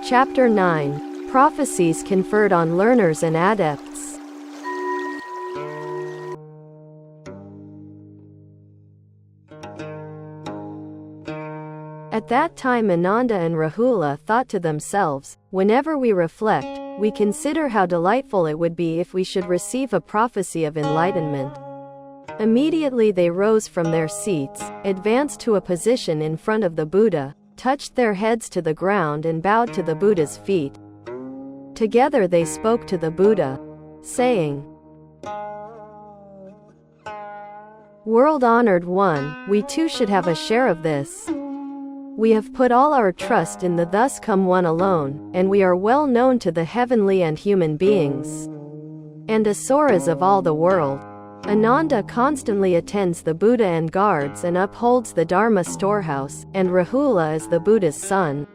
Chapter 9. Prophecies conferred on learners and adepts. At that time Ananda and Rahula thought to themselves, whenever we reflect, we consider how delightful it would be if we should receive a prophecy of enlightenment. Immediately they rose from their seats, advanced to a position in front of the Buddha, touched their heads to the ground and bowed to the Buddha's feet. Together they spoke to the Buddha, saying, "World-honored one, we too should have a share of this. We have put all our trust in the Thus Come One alone, and we are well known to the heavenly and human beings, and asuras of all the world. Ananda constantly attends the Buddha and guards and upholds the Dharma storehouse, and Rahula is the Buddha's son.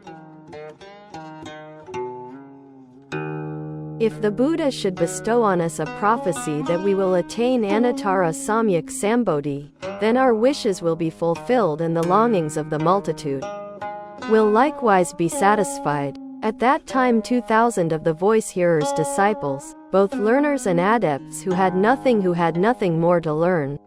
If the Buddha should bestow on us a prophecy that we will attain Anuttara Samyak Sambodhi, then our wishes will be fulfilled and the longings of the multitude will likewise be satisfied." At that time 2,000 of the voice-hearers' disciples, both learners and adepts who had nothing more to learn,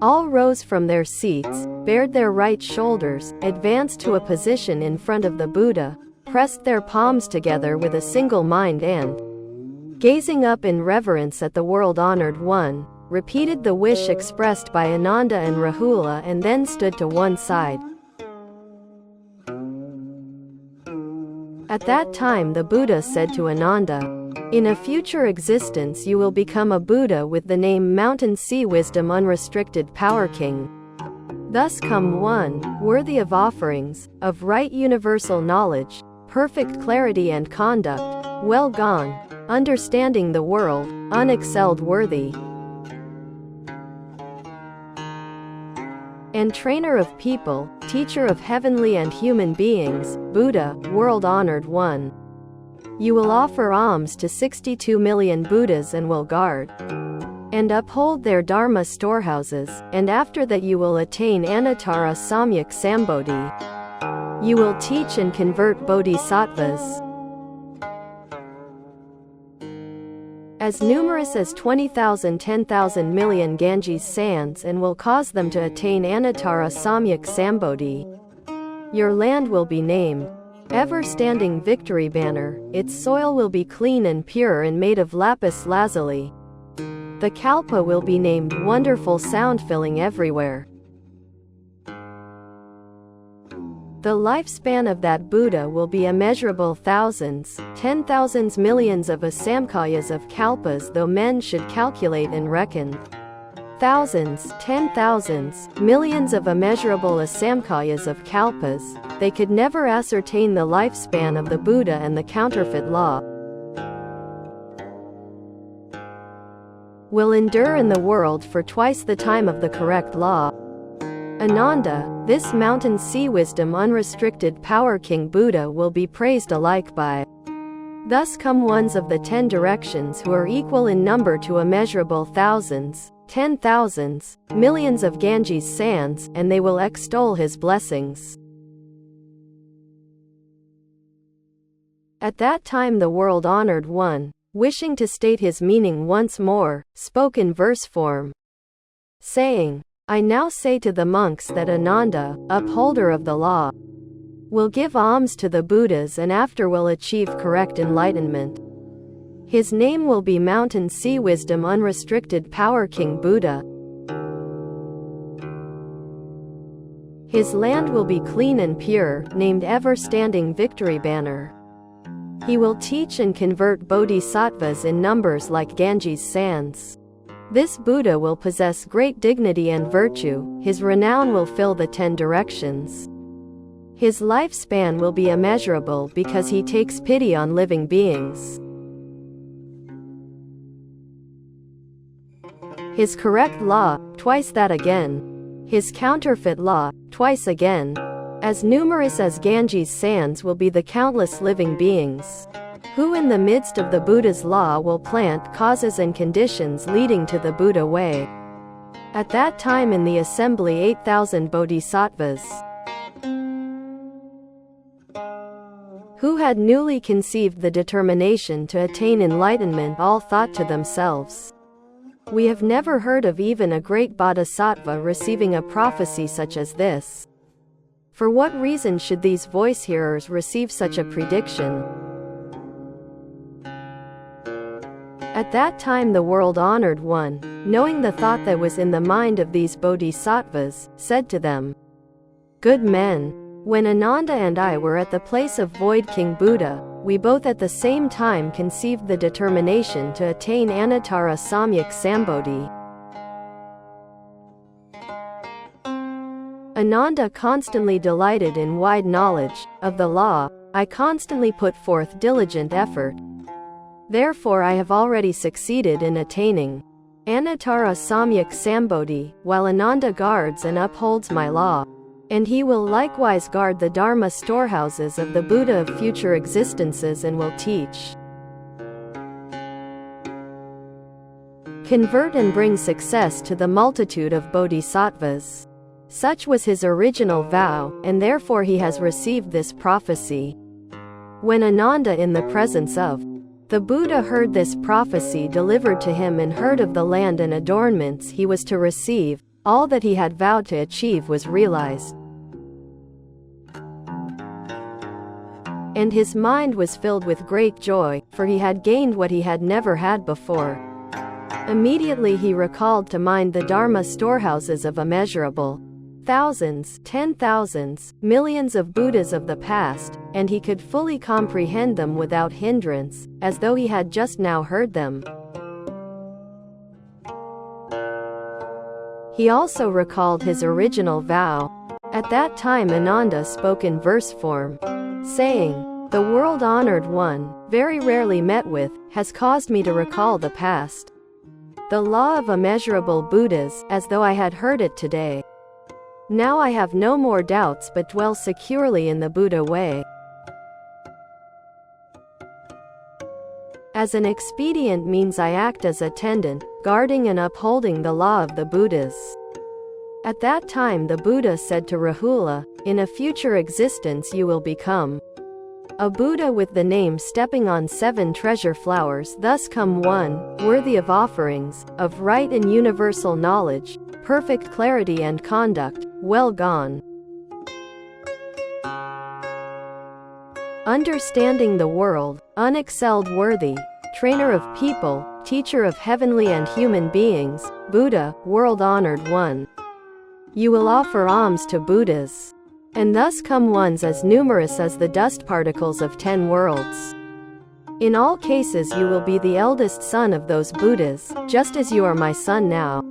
all rose from their seats, bared their right shoulders, advanced to a position in front of the Buddha, pressed their palms together with a single mind and, gazing up in reverence at the world-honored one, repeated the wish expressed by Ananda and Rahula and then stood to one side. At that time the Buddha said to Ananda, "In a future existence you will become a Buddha with the name Mountain Sea Wisdom Unrestricted Power King. Thus come one, worthy of offerings, of right universal knowledge, perfect clarity and conduct, well gone, understanding the world, unexcelled worthy, and trainer of people, teacher of heavenly and human beings, Buddha, world-honored one. You will offer alms to 62 million Buddhas and will guard and uphold their Dharma storehouses, and after that you will attain Anuttara Samyak Sambodhi. You will teach and convert bodhisattvas as numerous as 20,000 10,000 million Ganges sands and will cause them to attain Anuttara Samyak Sambodhi. Your land will be named Ever-Standing Victory Banner, its soil will be clean and pure and made of lapis lazuli. The Kalpa will be named Wonderful Sound filling everywhere. The lifespan of that Buddha will be immeasurable thousands, 10,000s millions of asamkayas of kalpas, though men should calculate and reckon thousands, 10,000s, millions of immeasurable asamkayas of kalpas, they could never ascertain the lifespan of the Buddha, and the counterfeit law will endure in the world for twice the time of the correct law. Ananda, this Mountain Sea Wisdom Unrestricted Power King Buddha will be praised alike by Thus Come Ones of the 10 directions who are equal in number to immeasurable thousands, 10,000s, millions of Ganges sands, and they will extol his blessings." At that time the world-honored one, wishing to state his meaning once more, spoke in verse form, saying, "I now say to the monks that Ananda, upholder of the law, will give alms to the Buddhas and after will achieve correct enlightenment. His name will be Mountain Sea Wisdom Unrestricted Power King Buddha. His land will be clean and pure, named Ever-Standing Victory Banner. He will teach and convert bodhisattvas in numbers like Ganges sands. This Buddha will possess great dignity and virtue, his renown will fill the 10 directions. His lifespan will be immeasurable because he takes pity on living beings. His correct law, twice that again. His counterfeit law, twice again. As numerous as Ganges sands will be the countless living beings who in the midst of the Buddha's law will plant causes and conditions leading to the Buddha way. At that time in the assembly 8,000 bodhisattvas who had newly conceived the determination to attain enlightenment, all thought to themselves, "We have never heard of even a great bodhisattva receiving a prophecy such as this. For what reason should these voice-hearers receive such a prediction?" At that time the world-honored one, knowing the thought that was in the mind of these bodhisattvas, said to them, "Good men, when Ananda and I were at the place of Void King Buddha, we both at the same time conceived the determination to attain Anuttara Samyak Sambodhi." Ananda constantly delighted in wide knowledge of the law. "I constantly put forth diligent effort. Therefore I have already succeeded in attaining Anuttara Samyak Sambodhi, while Ananda guards and upholds my law. And he will likewise guard the Dharma storehouses of the Buddha of future existences and will teach, convert and bring success to the multitude of bodhisattvas." Such was his original vow, and therefore he has received this prophecy. When Ananda in the presence of the Buddha heard this prophecy delivered to him and heard of the land and adornments he was to receive, all that he had vowed to achieve was realized. And his mind was filled with great joy, for he had gained what he had never had before. Immediately he recalled to mind the Dharma storehouses of immeasurable thousands, 10,000s, millions of Buddhas of the past, and he could fully comprehend them without hindrance, as though he had just now heard them. He also recalled his original vow. At that time Ananda spoke in verse form, saying, "The world-honored one, very rarely met with, has caused me to recall the past. The law of immeasurable Buddhas, as though I had heard it today. Now I have no more doubts but dwell securely in the Buddha way. As an expedient means I act as attendant, guarding and upholding the law of the Buddhas." At that time the Buddha said to Rahula, "In a future existence you will become a Buddha with the name stepping on 7 treasure flowers. Thus come one, worthy of offerings, of right and universal knowledge, perfect clarity and conduct, well gone, understanding the world, unexcelled worthy, trainer of people, teacher of heavenly and human beings, Buddha, world-honored one. You will offer alms to Buddhas. And thus come ones as numerous as the dust particles of 10 worlds. In all cases you will be the eldest son of those Buddhas, just as you are my son now."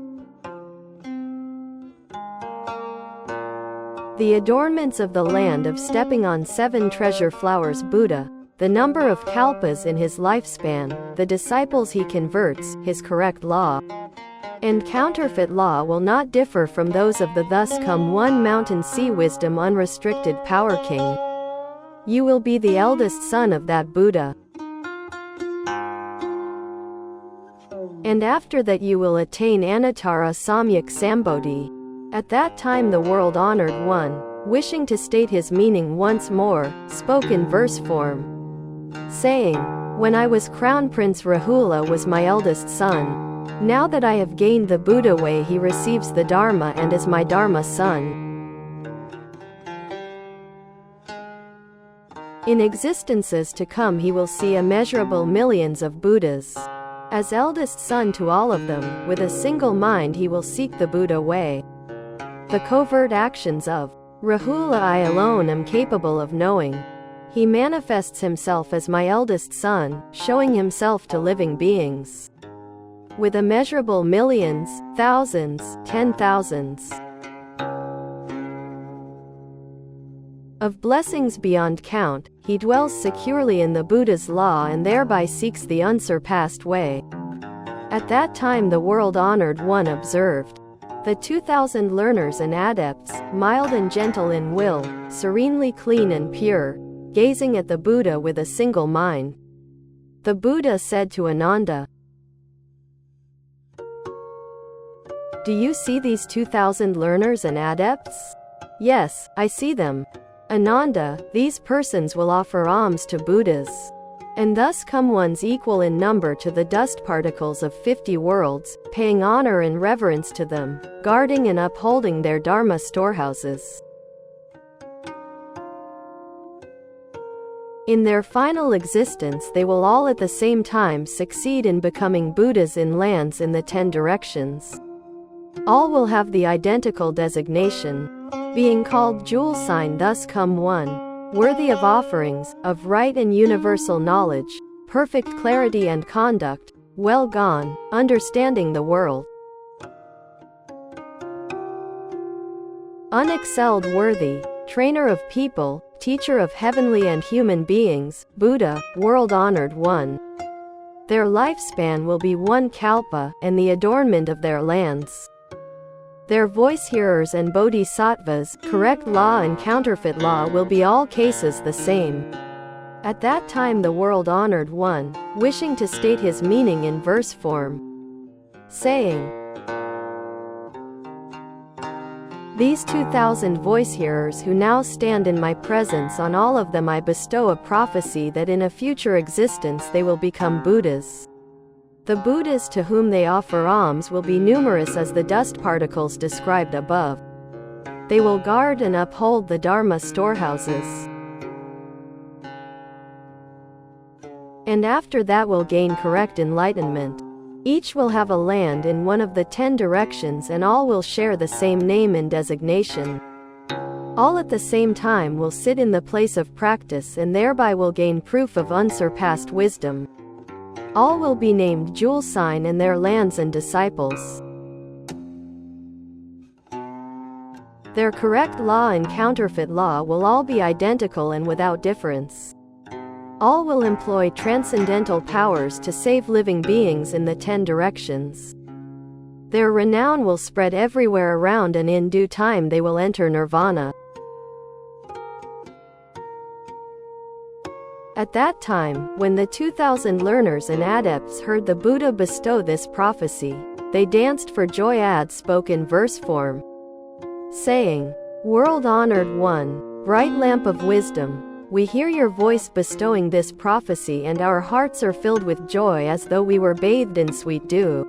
The adornments of the land of stepping on 7 treasure flowers Buddha, the number of kalpas in his lifespan, the disciples he converts, his correct law and counterfeit law will not differ from those of the thus come one mountain sea wisdom unrestricted power king. You will be the eldest son of that Buddha. And after that you will attain Anuttara Samyak Sambodhi. At that time the world-honored one, wishing to state his meaning once more, spoke in verse form, saying, "When I was Crown Prince Rahula was my eldest son. Now that I have gained the Buddha way he receives the Dharma and is my Dharma son. In existences to come he will see immeasurable millions of Buddhas. As eldest son to all of them, with a single mind he will seek the Buddha way. The covert actions of Rahula I alone am capable of knowing. He manifests himself as my eldest son, showing himself to living beings. With immeasurable millions, thousands, 10,000s of blessings beyond count, he dwells securely in the Buddha's law and thereby seeks the unsurpassed way." At that time the world-honored one observed the 2,000 learners and adepts, mild and gentle in will, serenely clean and pure, gazing at the Buddha with a single mind. The Buddha said to Ananda, "Do you see these 2,000 learners and adepts?" "Yes, I see them." Ananda, these persons will offer alms to Buddhas, and thus come ones equal in number to the dust particles of 50 worlds, paying honor and reverence to them, guarding and upholding their dharma storehouses. In their final existence they will all at the same time succeed in becoming Buddhas in lands in the 10 directions. All will have the identical designation, being called jewel sign, thus come one, worthy of offerings, of right and universal knowledge, perfect clarity and conduct, well gone, understanding the world. Unexcelled worthy, trainer of people, teacher of heavenly and human beings, Buddha, world-honored one. Their lifespan will be 1 kalpa, and the adornment of their lands. Their voice-hearers and bodhisattvas, correct law and counterfeit law, will be all cases the same. At that time the world-honored one, wishing to state his meaning in verse form, saying, "These 2,000 voice-hearers who now stand in my presence, on all of them I bestow a prophecy that in a future existence they will become Buddhas. The Buddhas to whom they offer alms will be numerous as the dust particles described above. They will guard and uphold the Dharma storehouses. And after that will gain correct enlightenment. Each will have a land in one of the 10 directions, and all will share the same name and designation. All at the same time will sit in the place of practice and thereby will gain proof of unsurpassed wisdom. All will be named jewel sign and their lands and disciples. Their correct law and counterfeit law will all be identical and without difference. All will employ transcendental powers to save living beings in the 10 directions. Their renown will spread everywhere around, and in due time they will enter nirvana. At that time, when the 2,000 learners and adepts heard the Buddha bestow this prophecy, they danced for joy. Spoke in verse form, saying, "World-honored one, bright lamp of wisdom, we hear your voice bestowing this prophecy, and our hearts are filled with joy as though we were bathed in sweet dew.